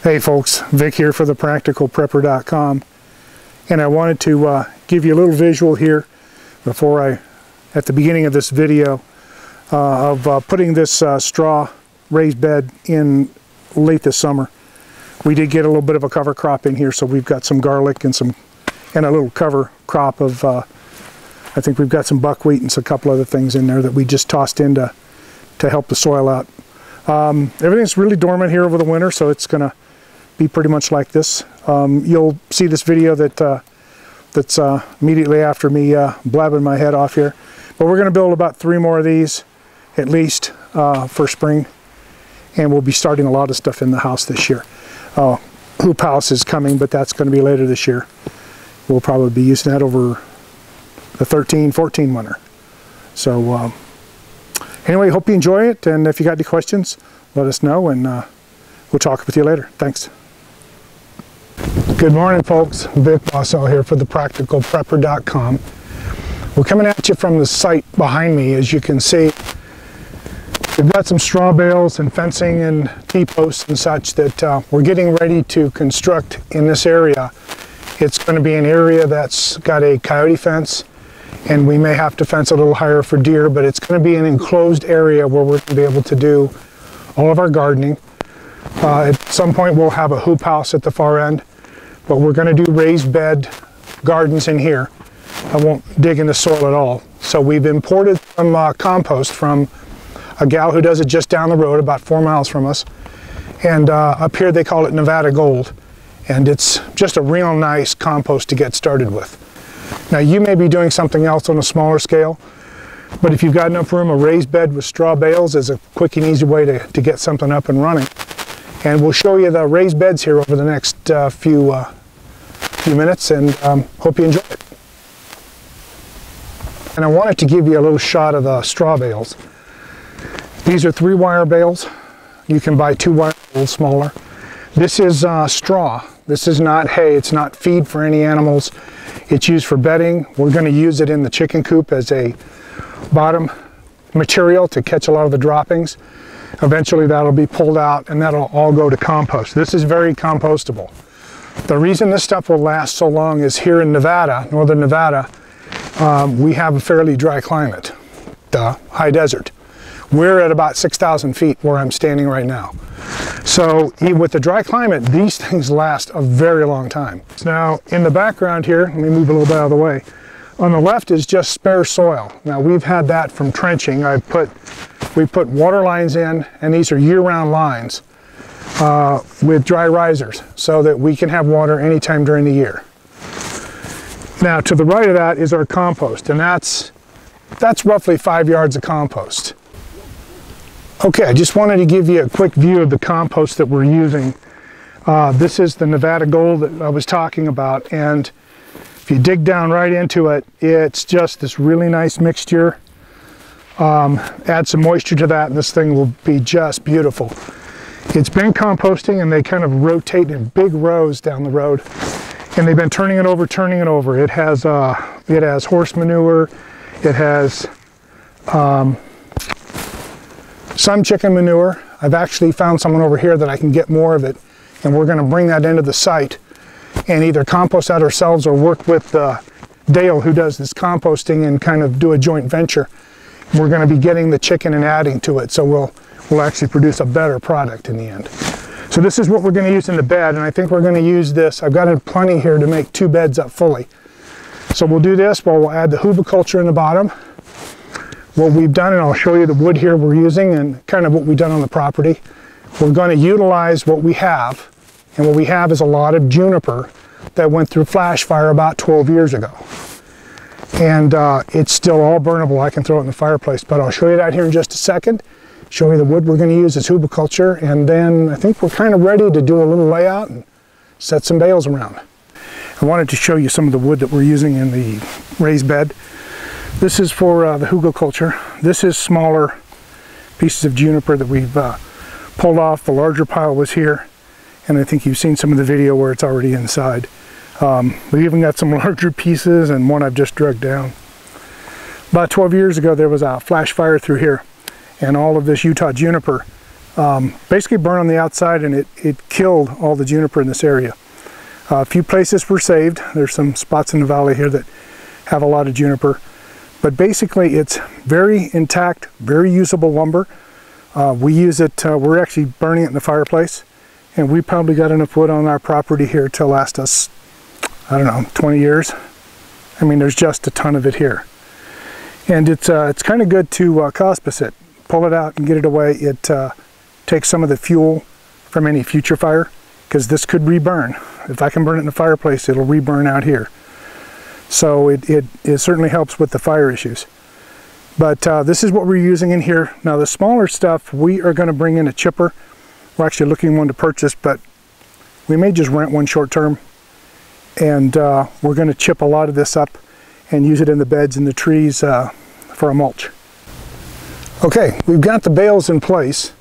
Hey folks, Vic here for thepracticalprepper.com, and I wanted to give you a little visual here before at the beginning of this video of putting this straw raised bed in late this summer. We did get a little bit of a cover crop in here, so we've got some garlic and a little cover crop of I think we've got some buckwheat and a couple other things in there that we just tossed in to help the soil out. Everything's really dormant here over the winter, so it's gonna be pretty much like this. You'll see this video that's immediately after me blabbing my head off here, but we're going to build about 3 more of these at least for spring, and we'll be starting a lot of stuff in the house this year. Hoop house is coming, but that's going to be later this year. We'll probably be using that over the 13-14 winter. So anyway, hope you enjoy it, and if you got any questions, let us know, and we'll talk with you later. Thanks. Good morning, folks. Vic Bossell here for thepracticalprepper.com. We're coming at you from the site behind me. As you can see, we've got some straw bales and fencing and T-posts and such that we're getting ready to construct in this area. It's going to be an area that's got a coyote fence, and we may have to fence a little higher for deer, but it's going to be an enclosed area where we're going to be able to do all of our gardening. At some point we'll have a hoop house at the far end, but we're going to do raised bed gardens in here. I won't dig in the soil at all. So we've imported some compost from a gal who does it just down the road, about 4 miles from us. And up here they call it Nevada Gold. And it's just a real nice compost to get started with. Now you may be doing something else on a smaller scale, but if you've got enough room, a raised bed with straw bales is a quick and easy way to get something up and running. And we'll show you the raised beds here over the next few minutes, and hope you enjoy it. And I wanted to give you a little shot of the straw bales. These are 3-wire bales. You can buy 2-wire, a little smaller. This is straw. This is not hay. It's not feed for any animals. It's used for bedding. We're going to use it in the chicken coop as a bottom material to catch a lot of the droppings. Eventually that'll be pulled out and that'll all go to compost. This is very compostable. The reason this stuff will last so long is here in Nevada, northern Nevada, we have a fairly dry climate, the high desert. We're at about 6,000 feet where I'm standing right now. So with the dry climate, these things last a very long time. Now in the background here, let me move a little bit out of the way. On the left is just spare soil. Now we've had that from trenching. We put water lines in, and these are year-round lines with dry risers so that we can have water anytime during the year. Now to the right of that is our compost, and that's roughly 5 yards of compost. Okay, I just wanted to give you a quick view of the compost that we're using. This is the Nevada Gold that I was talking about, and if you dig down right into it, it's just this really nice mixture. Add some moisture to that and this thing will be just beautiful. It's been composting, and they kind of rotate in big rows down the road, and they've been turning it over. It has horse manure, it has some chicken manure. I've actually found someone over here that I can get more of it, and we're going to bring that into the site and either compost that ourselves or work with Dale, who does this composting, and kind of do a joint venture. We're going to be getting the chicken and adding to it, so we'll actually produce a better product in the end. So this is what we're going to use in the bed, and I think we're going to use this. I've got plenty here to make 2 beds up fully. So we'll do this while we'll add the Hugelkultur in the bottom. What we've done, and I'll show you the wood here we're using and kind of what we've done on the property. We're going to utilize what we have, and what we have is a lot of juniper that went through flash fire about 12 years ago. And it's still all burnable. I can throw it in the fireplace, but I'll show you that here in just a second. Show you the wood we're going to use as Hugelkultur, and then I think we're kind of ready to do a little layout and set some bales around. I wanted to show you some of the wood that we're using in the raised bed. This is for the Hugelkultur. This is smaller pieces of juniper that we've pulled off. The larger pile was here, and I think you've seen some of the video where it's already inside. We even got some larger pieces and one I've just dragged down. About 12 years ago there was a flash fire through here, and all of this Utah juniper basically burned on the outside, and it killed all the juniper in this area. A few places were saved. There's some spots in the valley here that have a lot of juniper, but basically it's very intact, very usable lumber. We use it, we're actually burning it in the fireplace, and we probably got enough wood on our property here to last us, I don't know, 20 years. I mean, there's just a ton of it here. And it's kind of good to cospice it, pull it out and get it away. It takes some of the fuel from any future fire, because this could reburn. If I can burn it in the fireplace, it'll reburn out here. So it certainly helps with the fire issues. But this is what we're using in here. Now the smaller stuff, we are going to bring in a chipper. We're actually looking one to purchase, but we may just rent one short term. And we're going to chip a lot of this up and use it in the beds and the trees for a mulch. Okay, we've got the bales in place.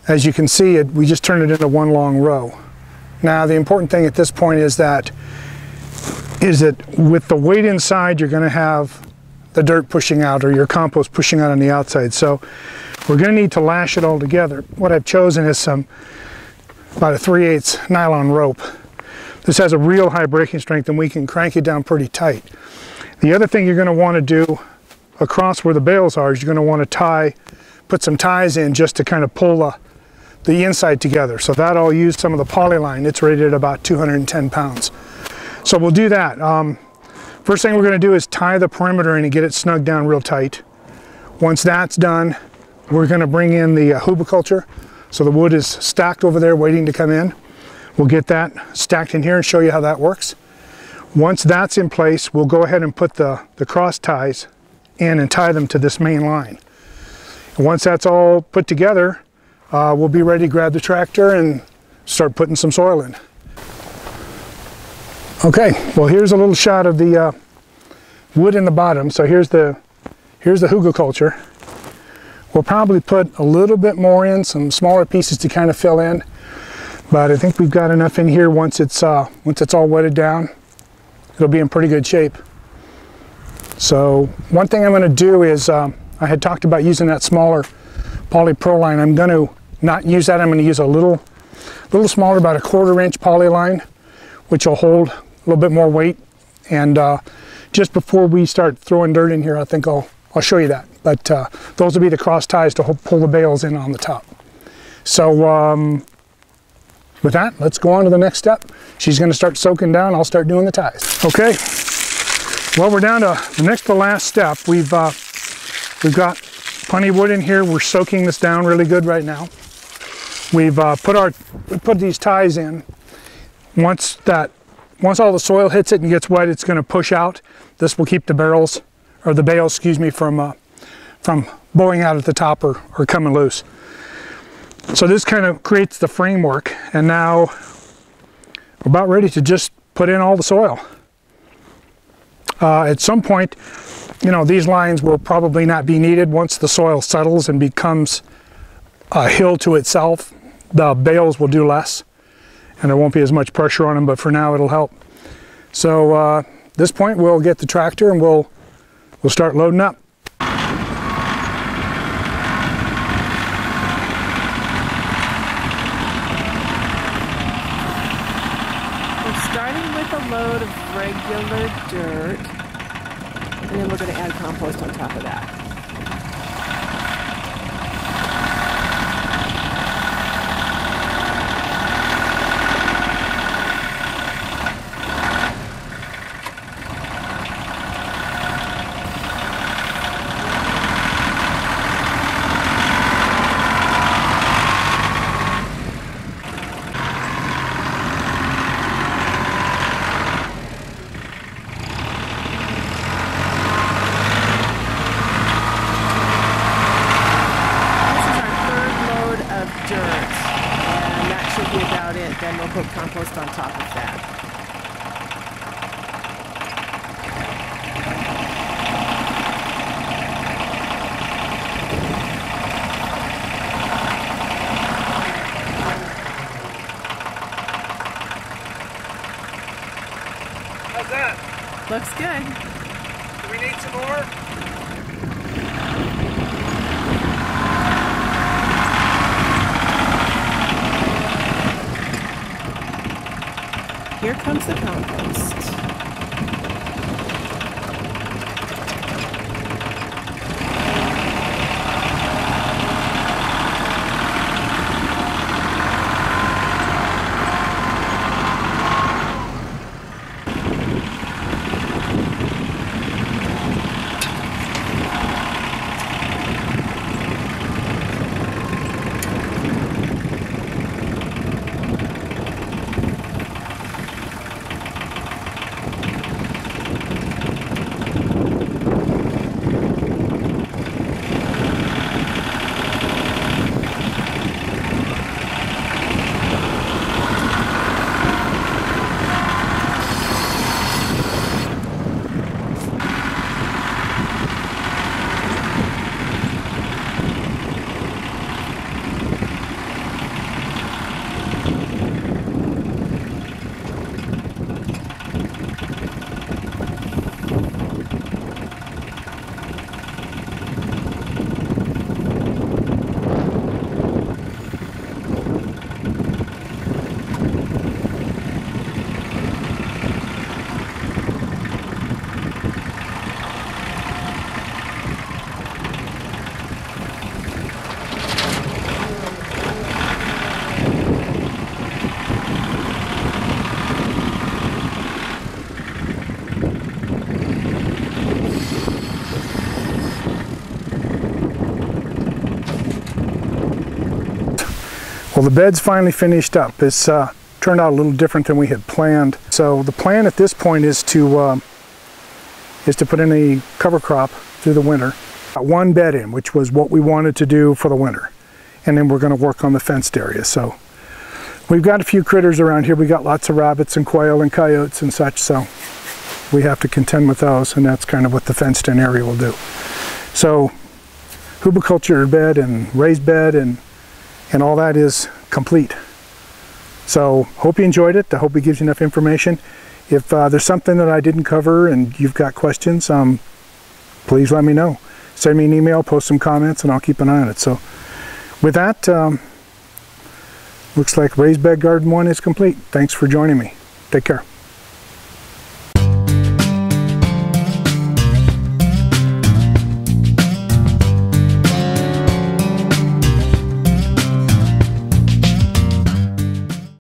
As you can see, we just turned it into one long row. Now the important thing at this point is that with the weight inside, you're going to have the dirt pushing out, or your compost pushing out on the outside. So we're going to need to lash it all together. What I've chosen is about a 3/8 nylon rope. This has a real high breaking strength, and we can crank it down pretty tight. The other thing you're going to want to do across where the bales are is you're going to want to put some ties in just to kind of pull the inside together. So that I'll use some of the polyline. It's rated at about 210 pounds. So we'll do that. First thing we're going to do is tie the perimeter in and get it snugged down real tight. Once that's done, we're going to bring in the Hugelkultur. So the wood is stacked over there waiting to come in. We'll get that stacked in here and show you how that works. Once that's in place, we'll go ahead and put the cross ties in and tie them to this main line. And once that's all put together, we'll be ready to grab the tractor and start putting some soil in. Okay, well here's a little shot of the wood in the bottom. So here's the Hugelkultur. We'll probably put a little bit more in, some smaller pieces to kind of fill in. But I think we've got enough in here. Once it's all wetted down, it'll be in pretty good shape. So one thing I'm going to do is, I had talked about using that smaller polyproline. I'm going to not use that. I'm going to use a little smaller, about a 1/4 inch polyline, which will hold a little bit more weight. And just before we start throwing dirt in here, I think I'll show you that. But those will be the cross ties to pull the bales in on the top. So with that, let's go on to the next step. She's going to start soaking down. I'll start doing the ties. Okay. Well, we're down to the next to last step. We've got plenty of wood in here. We're soaking this down really good right now. We've put these ties in. Once all the soil hits it and gets wet, it's going to push out. This will keep the bales, excuse me, from blowing out at the top or coming loose. So this kind of creates the framework, and now we're about ready to just put in all the soil. At some point, these lines will probably not be needed. Once the soil settles and becomes a hill to itself, the bales will do less, and there won't be as much pressure on them, but for now it'll help. So at this point, we'll get the tractor and we'll start loading up. Starting with a load of regular dirt, and then we're going to add compost on top of that. Then we'll put compost on top of that. How's that? Looks good. Do we need some more? here comes the compost. Well, the bed's finally finished up. It's turned out a little different than we had planned. So the plan at this point is to put in a cover crop through the winter. Got one bed in, which was what we wanted to do for the winter. And then we're going to work on the fenced area. So we've got a few critters around here. We got lots of rabbits and quail and coyotes and such. So we have to contend with those, and that's kind of what the fenced in area will do. So Hugelkultur bed and raised bed and all that is complete. So hope you enjoyed it. I hope it gives you enough information. If there's something that I didn't cover and you've got questions, please let me know. Send me an email, post some comments, and I'll keep an eye on it. So with that, looks like Raised Bed Garden 1 is complete. Thanks for joining me. Take care.